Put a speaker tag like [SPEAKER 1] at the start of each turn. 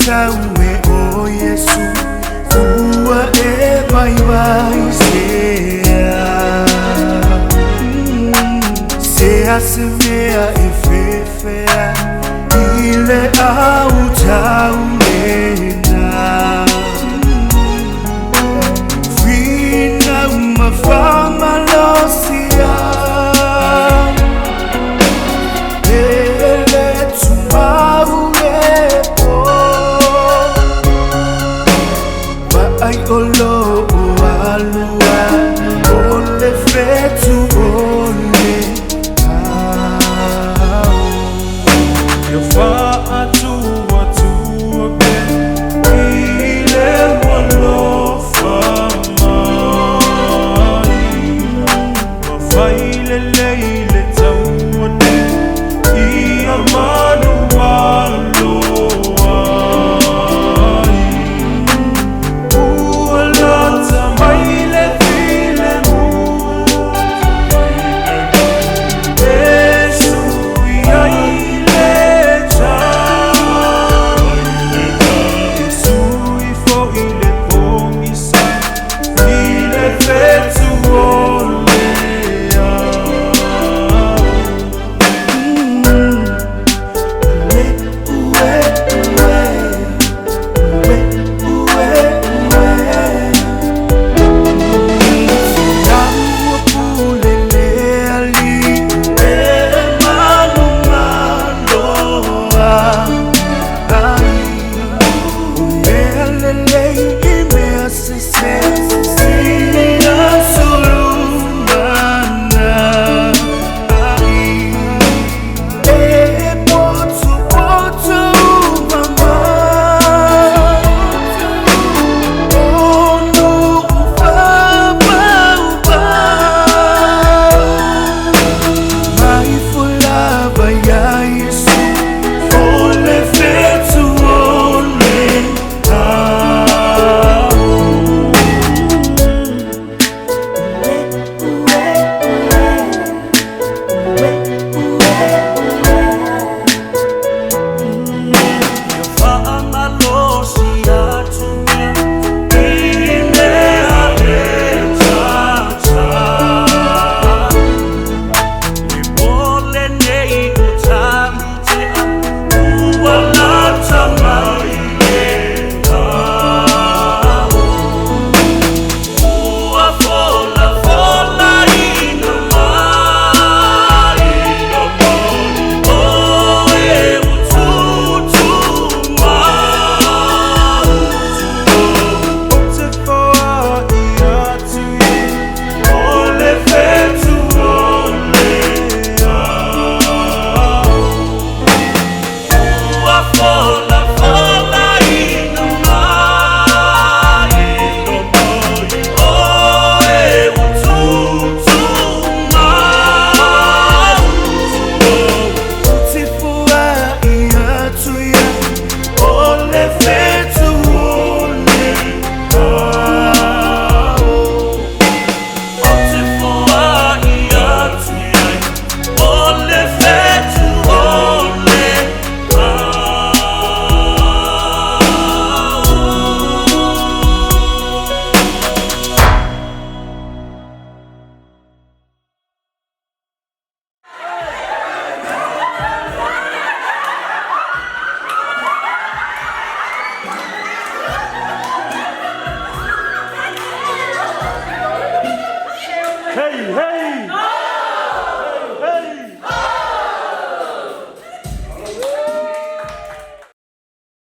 [SPEAKER 1] tawe o Yesu ua e vai vai sea se mea e fefea ile au taumena fina uma fama losia ele tumau lepo vai olo o alua ole fetu ole eu faço a tua bem ele molo fama vai lele taune e amano malo o lata mai le file mu Yesu ai
[SPEAKER 2] Hey, hey!